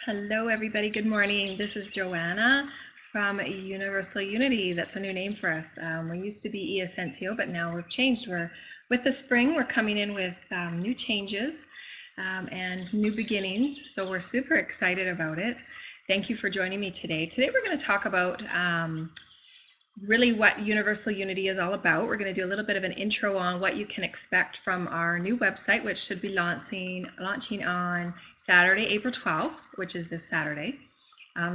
Hello, everybody. Good morning. This is Joanna from Universal Unity. That's a new name for us. We used to be Ascension, but now we've changed. With the spring, we're coming in with new changes and new beginnings. So we're super excited about it. Thank you for joining me today. Today, we're going to talk about really what Universal Unity is all about. We're going to do a little bit of an intro on what you can expect from our new website, which should be launching on Saturday, April 12th, which is this Saturday.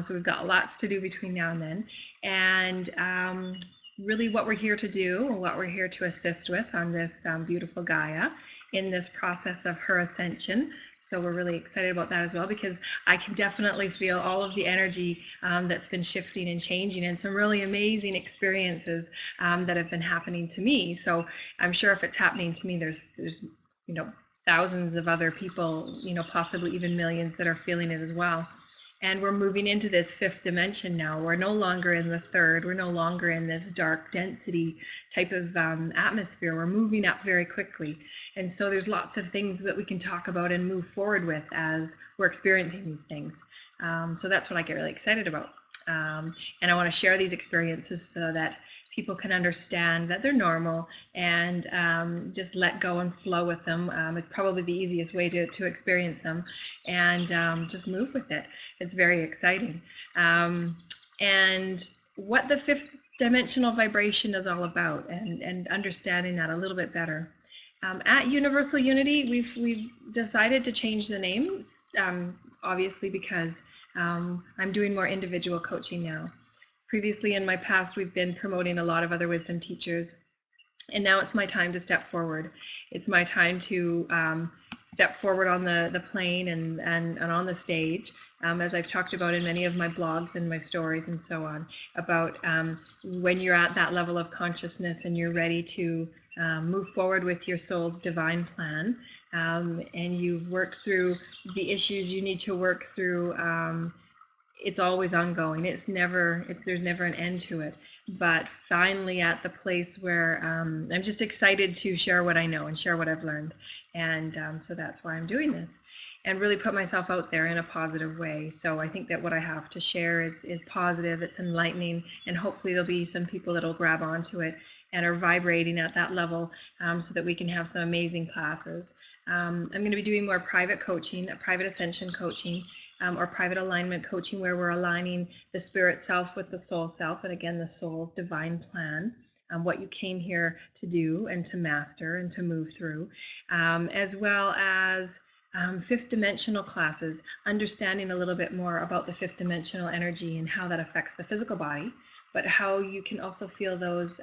So we've got lots to do between now and then. And really what we're here to do, what we're here to assist with on this beautiful Gaia in this process of her ascension. So we're really excited about that as well, because I can definitely feel all of the energy that's been shifting and changing, and some really amazing experiences that have been happening to me. So I'm sure if it's happening to me, there's thousands of other people, possibly even millions, that are feeling it as well. And we're moving into this fifth dimension now. We're no longer in the third. We're no longer in this dark density type of atmosphere. We're moving up very quickly. And so there's lots of things that we can talk about and move forward with as we're experiencing these things. So that's what I get really excited about. And I want to share these experiences so that people can understand that they're normal, and just let go and flow with them. It's probably the easiest way to experience them, and just move with it. It's very exciting. And what the fifth dimensional vibration is all about, and understanding that a little bit better. At Universal Unity, we've decided to change the names, obviously because I'm doing more individual coaching now. Previously in my past, we've been promoting a lot of other wisdom teachers, and now it's my time to step forward. It's my time to step forward on the plane and on the stage, as I've talked about in many of my blogs and my stories and so on, about when you're at that level of consciousness and you're ready to move forward with your soul's divine plan, and you've worked through the issues you need to work through. It's always ongoing. There's never an end to it. But finally at the place where I'm just excited to share what I know and share what I've learned. And so that's why I'm doing this, and really put myself out there in a positive way. So I think that what I have to share is positive, it's enlightening, and hopefully there'll be some people that'll grab onto it and are vibrating at that level, so that we can have some amazing classes. I'm going to be doing more private coaching, private ascension coaching, or private alignment coaching, where we're aligning the spirit self with the soul self, and again, the soul's divine plan, what you came here to do and to master and to move through, as well as fifth dimensional classes, understanding a little bit more about the fifth dimensional energy and how that affects the physical body, but how you can also feel those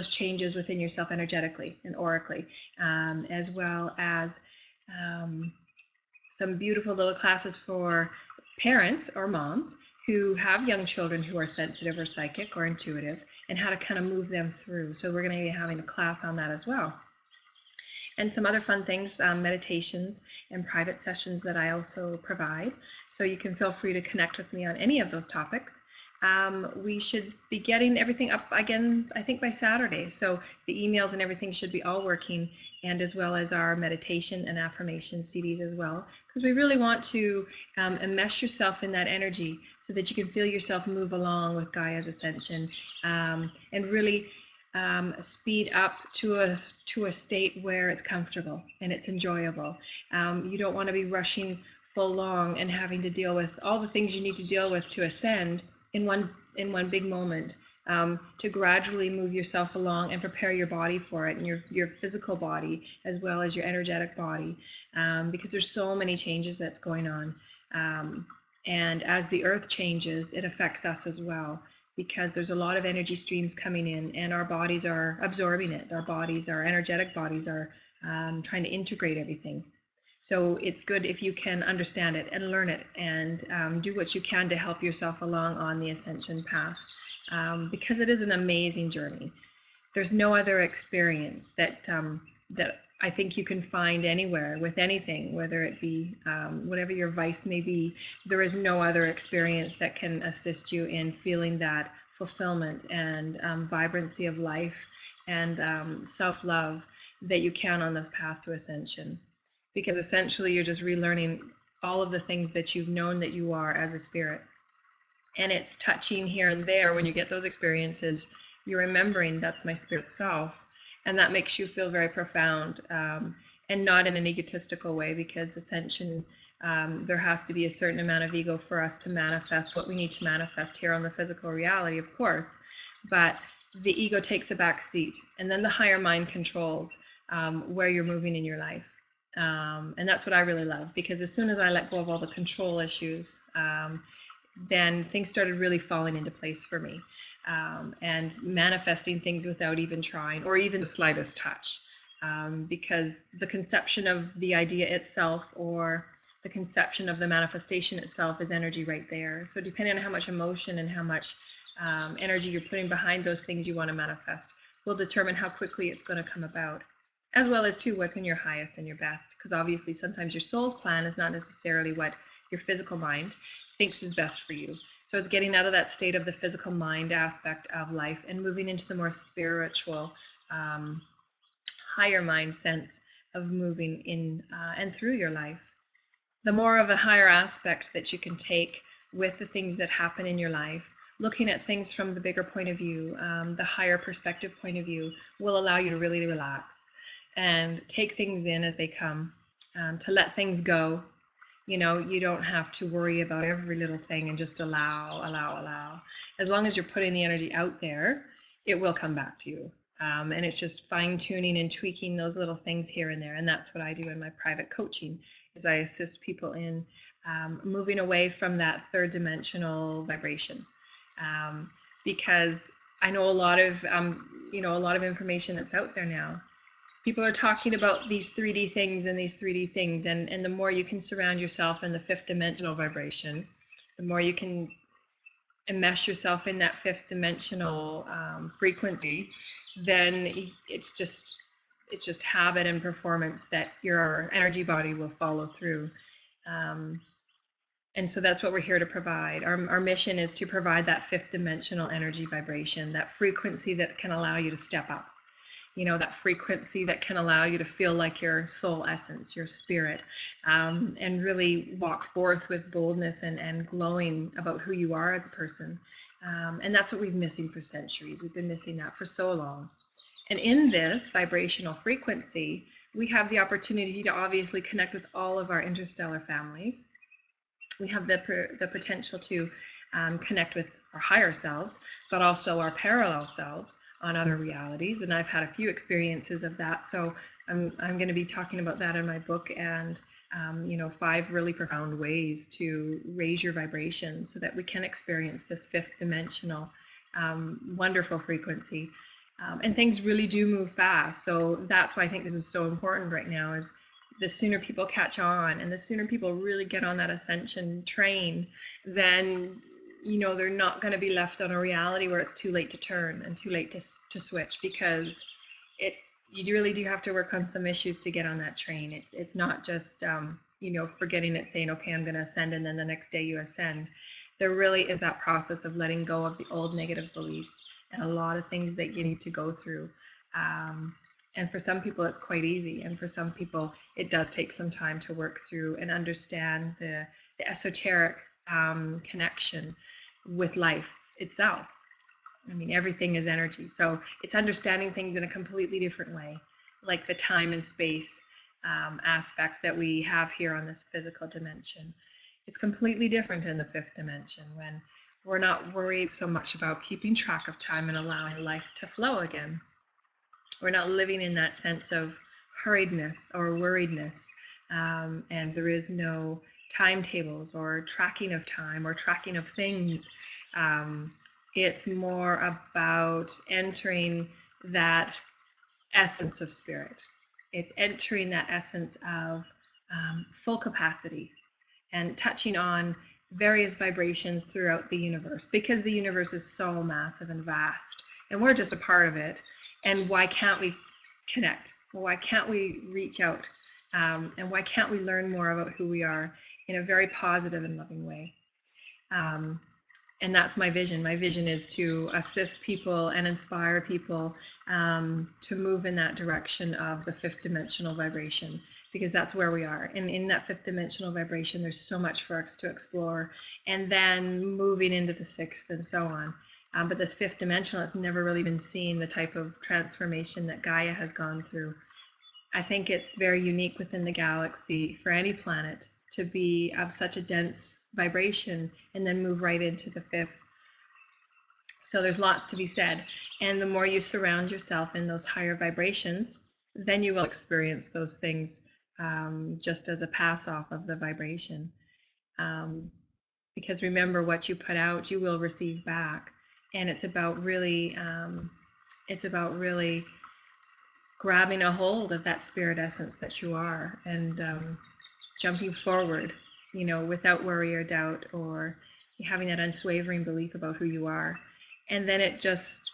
changes within yourself energetically and aurically, as well as some beautiful little classes for parents or moms who have young children who are sensitive or psychic or intuitive, and how to kind of move them through. So we're going to be having a class on that as well. And some other fun things, meditations and private sessions that I also provide. So you can feel free to connect with me on any of those topics. We should be getting everything up again, I think, by Saturday. So the emails and everything should be all working, and as well as our meditation and affirmation CDs as well, because we really want to enmesh yourself in that energy so that you can feel yourself move along with Gaia's ascension, and really speed up to a state where it's comfortable and it's enjoyable. You don't want to be rushing full long and having to deal with all the things you need to deal with to ascend in one big moment. To gradually move yourself along and prepare your body for it, and your physical body as well as your energetic body, because there's so many changes that's going on, and as the earth changes, it affects us as well, because there's a lot of energy streams coming in and our bodies are absorbing it. Our energetic bodies are trying to integrate everything. So it's good if you can understand it and learn it, and do what you can to help yourself along on the ascension path, because it is an amazing journey. There's no other experience that I think you can find anywhere with anything, whether it be whatever your vice may be. There is no other experience that can assist you in feeling that fulfillment and vibrancy of life and self-love that you can on this path to ascension. Because essentially you're just relearning all of the things that you've known that you are as a spirit. And it's touching here and there when you get those experiences, you're remembering that's my spirit self. And that makes you feel very profound, and not in an egotistical way, because ascension, there has to be a certain amount of ego for us to manifest what we need to manifest here on the physical reality, of course. But the ego takes a back seat, and then the higher mind controls where you're moving in your life. And that's what I really love, because as soon as I let go of all the control issues, then things started really falling into place for me, and manifesting things without even trying or even the slightest touch, because the conception of the idea itself, or the conception of the manifestation itself, is energy right there. So depending on how much emotion and how much energy you're putting behind those things you want to manifest will determine how quickly it's going to come about, as well as too what's in your highest and your best, because obviously sometimes your soul's plan is not necessarily what your physical mind thinks is best for you. So it's getting out of that state of the physical mind aspect of life and moving into the more spiritual, higher mind sense of moving in and through your life. The more of a higher aspect that you can take with the things that happen in your life, looking at things from the bigger point of view, the higher perspective point of view, will allow you to really relax and take things in as they come, to let things go. You don't have to worry about every little thing, and just allow. As long as you're putting the energy out there, it will come back to you. And it's just fine tuning and tweaking those little things here and there. And that's what I do in my private coaching, is I assist people in moving away from that third dimensional vibration. Because I know a lot of information that's out there now. People are talking about these 3D things and these 3D things, and the more you can surround yourself in the fifth dimensional vibration, the more you can enmesh yourself in that fifth dimensional frequency, then it's just habit and performance that your energy body will follow through. And so that's what we're here to provide. Our mission is to provide that fifth dimensional energy vibration, that frequency that can allow you to step up. That frequency that can allow you to feel like your soul essence, your spirit, and really walk forth with boldness and glowing about who you are as a person. And that's what we've been missing for centuries. We've been missing that for so long. And in this vibrational frequency, we have the opportunity to obviously connect with all of our interstellar families. We have the potential to connect with our higher selves, but also our parallel selves on other realities. And I've had a few experiences of that. So I'm going to be talking about that in my book, and 5 really profound ways to raise your vibration so that we can experience this fifth dimensional wonderful frequency. And things really do move fast. So that's why I think this is so important right now, is the sooner people catch on and the sooner people really get on that ascension train, then they're not going to be left on a reality where it's too late to turn and too late to switch, because you really do have to work on some issues to get on that train. It's not just forgetting it, saying, okay, I'm going to ascend, and then the next day you ascend. There really is that process of letting go of the old negative beliefs and a lot of things that you need to go through. And for some people, it's quite easy. And for some people, it does take some time to work through and understand the esoteric connection with life itself. I mean, everything is energy. So it's understanding things in a completely different way, like the time and space aspect that we have here on this physical dimension. It's completely different in the fifth dimension, when we're not worried so much about keeping track of time and allowing life to flow again. We're not living in that sense of hurriedness or worriedness, and there is no timetables or tracking of time or tracking of things. It's more about entering that essence of spirit. It's entering that essence of full capacity and touching on various vibrations throughout the universe, because the universe is so massive and vast, and we're just a part of it. And why can't we connect? Why can't we reach out? And why can't we learn more about who we are in a very positive and loving way? And that's my vision. My vision is to assist people and inspire people to move in that direction of the fifth dimensional vibration, because that's where we are. And in that fifth dimensional vibration, there's so much for us to explore, and then moving into the sixth and so on. But this fifth dimensional has never really been seen, the type of transformation that Gaia has gone through. I think it's very unique within the galaxy for any planet to be of such a dense vibration and then move right into the fifth. So there's lots to be said. And the more you surround yourself in those higher vibrations, then you will experience those things just as a pass off of the vibration. Because remember, what you put out, you will receive back. And it's about really grabbing a hold of that spirit essence that you are, and jumping forward, without worry or doubt, or having that unswavering belief about who you are. And then it just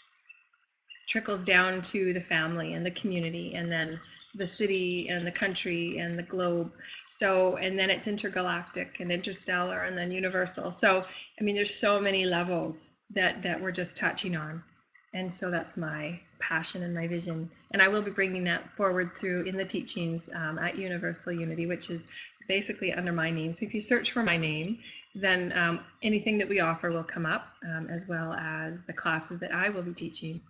trickles down to the family and the community, and then the city and the country and the globe. So, and then it's intergalactic and interstellar and then universal. So, I mean, there's so many levels that we're just touching on. And so that's my passion and my vision. And I will be bringing that forward through in the teachings at Universal Unity, which is basically under my name. So if you search for my name, then anything that we offer will come up, as well as the classes that I will be teaching.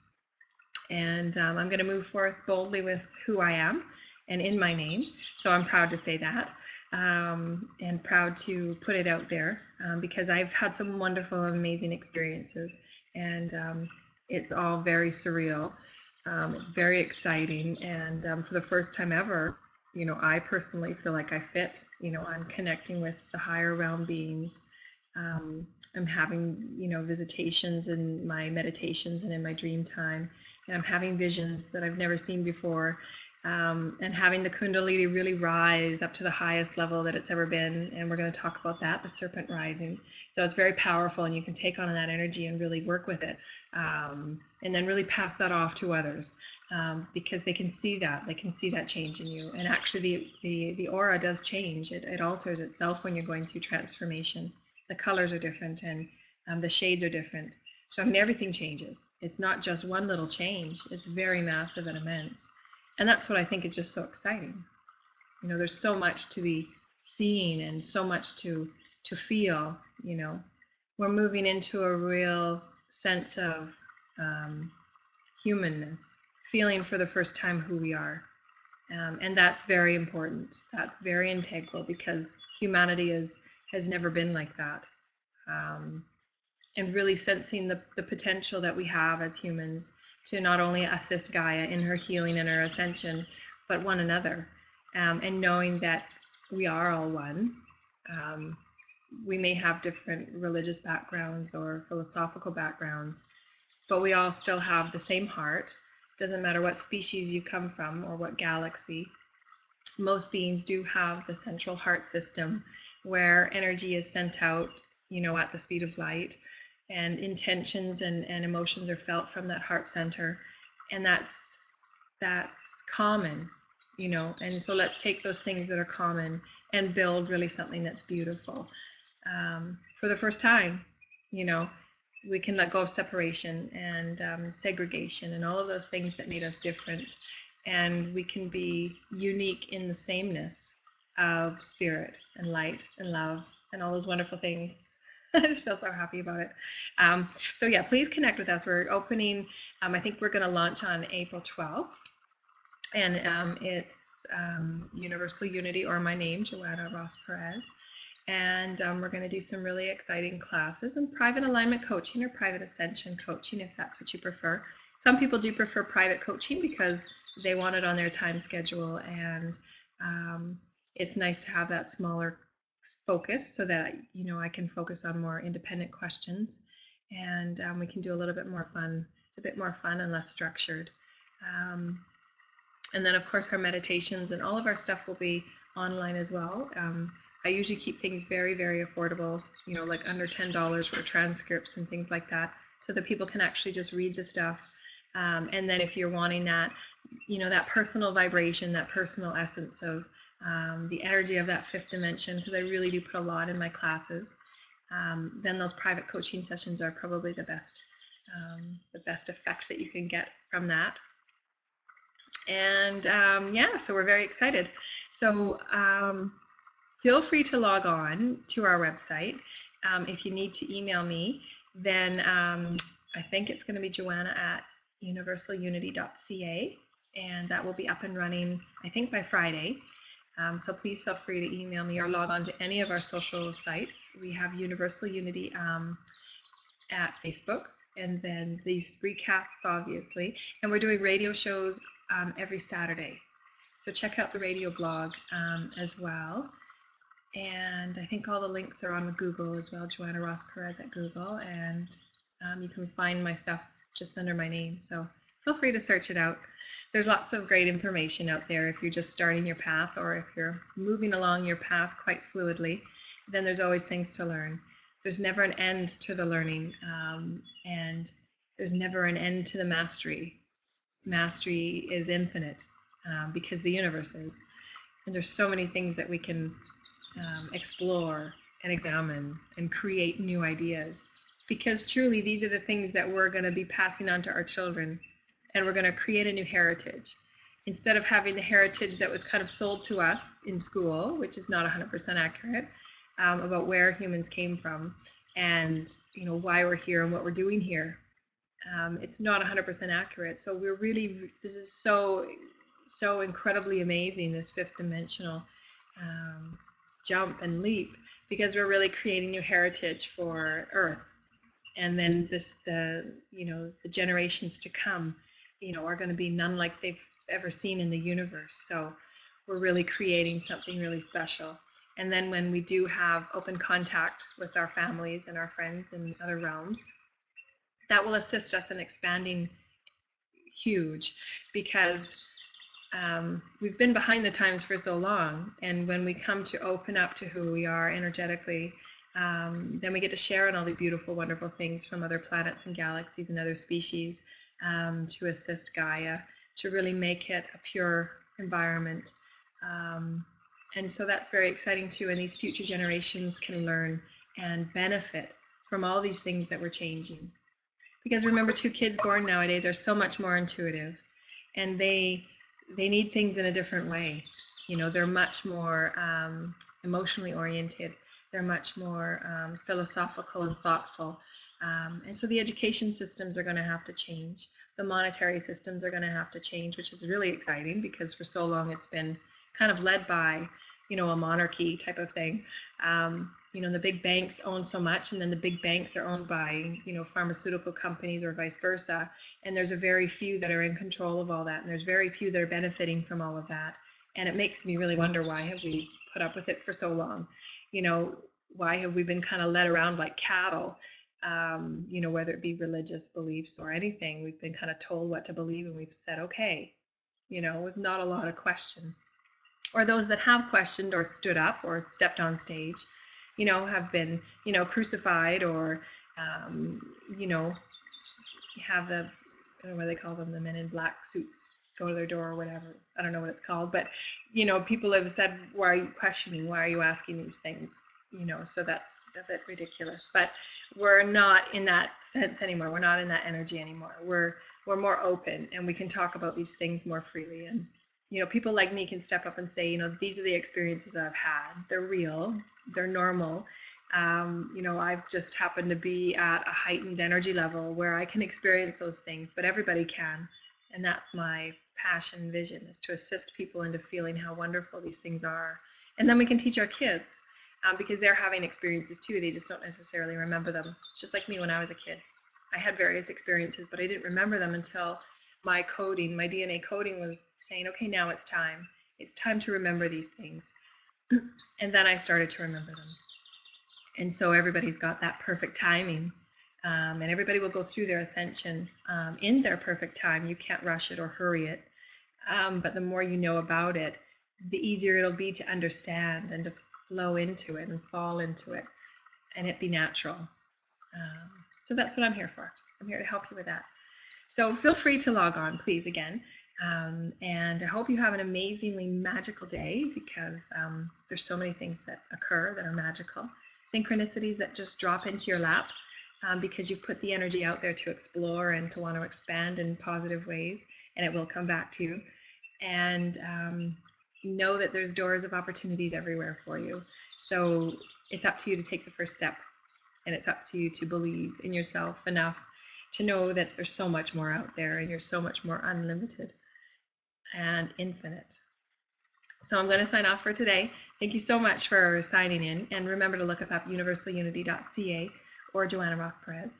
And I'm going to move forth boldly with who I am and in my name. So I'm proud to say that, and proud to put it out there, because I've had some wonderful, amazing experiences, and it's all very surreal. It's very exciting, and for the first time ever, I personally feel like I fit. I'm connecting with the higher realm beings. I'm having, visitations in my meditations and in my dream time, and I'm having visions that I've never seen before, and having the Kundalini really rise up to the highest level that it's ever been. And we're going to talk about that, the serpent rising. So it's very powerful, and you can take on that energy and really work with it, and then really pass that off to others, because they can see that change in you. And actually, the aura does change. It alters itself when you're going through transformation. The colors are different, and the shades are different. So I mean, everything changes. It's not just one little change. It's very massive and immense. And that's what I think is just so exciting. There's so much to be seen and so much to feel. We're moving into a real sense of humanness, feeling for the first time who we are. And that's very important. That's very integral, because humanity has never been like that. And really sensing the potential that we have as humans to not only assist Gaia in her healing and her ascension, but one another, and knowing that we are all one. We may have different religious backgrounds or philosophical backgrounds, but we all still have the same heart. Doesn't matter what species you come from or what galaxy. Most beings do have the central heart system, where energy is sent out, at the speed of light, and intentions and emotions are felt from that heart center. And that's common, and so let's take those things that are common and build really something that's beautiful. For the first time, we can let go of separation and segregation and all of those things that made us different, and we can be unique in the sameness of spirit and light and love and all those wonderful things. I just feel so happy about it. So yeah, please connect with us. We're opening, I think we're going to launch on April 12th, and it's Universal Unity, or my name, Joanna Ross Perez. And we're going to do some really exciting classes and private alignment coaching or private ascension coaching, if that's what you prefer. Some people do prefer private coaching because they want it on their time schedule, and it's nice to have that smaller focus so that I can focus on more independent questions, and we can do a little bit more fun. It's a bit more fun and less structured. And then of course our meditations and all of our stuff will be online as well. I usually keep things very, very affordable, like under $10 for transcripts and things like that, so that people can actually just read the stuff. And then if you're wanting that, that personal vibration, that personal essence of the energy of that fifth dimension, because I really do put a lot in my classes, then those private coaching sessions are probably the best effect that you can get from that. And yeah, so we're very excited. So feel free to log on to our website. If you need to email me, then I think it's going to be Joanna at universalunity.ca, and that will be up and running, I think, by Friday. So please feel free to email me or log on to any of our social sites. We have Universal Unity at Facebook, and then these recasts, obviously, and we're doing radio shows every Saturday. So check out the radio blog as well. And I think all the links are on Google as well, Joanna Ross Perez at Google, and you can find my stuff just under my name. So feel free to search it out. There's lots of great information out there if you're just starting your path, or if you're moving along your path quite fluidly, then there's always things to learn. There's never an end to the learning, and there's never an end to the mastery. Mastery is infinite because the universe is. And there's so many things that we can explore and examine and create new ideas, because truly these are the things that we're going to be passing on to our children, and we're going to create a new heritage instead of having the heritage that was kind of sold to us in school, which is not 100% accurate, about where humans came from and why we're here and what we're doing here. It's not 100% accurate. So we're really, this is so incredibly amazing, this fifth dimensional jump and leap, because we're really creating new heritage for Earth. And then the generations to come, are going to be none like they've ever seen in the universe. So we're really creating something really special. And then when we do have open contact with our families and our friends in other realms, that will assist us in expanding huge, because we've been behind the times for so long, and when we come to open up to who we are energetically, then we get to share in all these beautiful, wonderful things from other planets and galaxies and other species, to assist Gaia to really make it a pure environment. And so that's very exciting too, and these future generations can learn and benefit from all these things that we're changing. Because remember, too, kids born nowadays are so much more intuitive, and they need things in a different way. They're much more emotionally oriented. They're much more philosophical and thoughtful. And so the education systems are going to have to change. The monetary systems are going to have to change, which is really exciting, because for so long it's been kind of led by, a monarchy type of thing. The big banks own so much, and then the big banks are owned by, pharmaceutical companies or vice versa. And there's a very few that are in control of all that. And there's very few that are benefiting from all of that. And it makes me really wonder, why have we put up with it for so long? Why have we been kind of led around like cattle? Whether it be religious beliefs or anything, we've been kind of told what to believe, and we've said, okay, with not a lot of question. Or those that have questioned or stood up or stepped on stage, have been, crucified, or, have the, I don't know what they call them, the men in black suits go to their door or whatever. I don't know what it's called, but, people have said, why are you questioning? Why are you asking these things? So that's a bit ridiculous. But we're not in that sense anymore. We're not in that energy anymore. We're more open, and we can talk about these things more freely. And people like me can step up and say, these are the experiences I've had. They're real. They're normal. I've just happened to be at a heightened energy level where I can experience those things, but everybody can. And that's my passion and vision, is to assist people into feeling how wonderful these things are. And then we can teach our kids, because they're having experiences too. They just don't necessarily remember them. Just like me when I was a kid. I had various experiences, but I didn't remember them until my coding, my DNA coding was saying, okay, now it's time. It's time to remember these things. And then I started to remember them. And so everybody's got that perfect timing. And everybody will go through their ascension in their perfect time. You can't rush it or hurry it. But the more you know about it, the easier it'll be to understand and to flow into it and fall into it, and it be natural. So that's what I'm here for. I'm here to help you with that. So feel free to log on, please, again. And I hope you have an amazingly magical day, because there's so many things that occur that are magical. Synchronicities that just drop into your lap, because you've put the energy out there to explore and to want to expand in positive ways, and it will come back to you. and know that there's doors of opportunities everywhere for you. So it's up to you to take the first step, and it's up to you to believe in yourself enough to know that there's so much more out there, and you're so much more unlimited and infinite. So I'm going to sign off for today. Thank you so much for signing in, and remember to look us up, universalunity.ca or Joanna Ross Perez.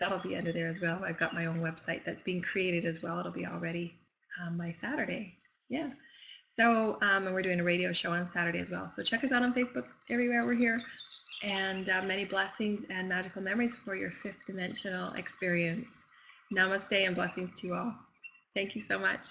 That'll be under there as well. I've got my own website that's being created as well. It'll be all ready by Saturday. Yeah. So, and we're doing a radio show on Saturday as well. So check us out on Facebook, everywhere we're here. And many blessings and magical memories for your fifth dimensional experience. Namaste and blessings to you all. Thank you so much.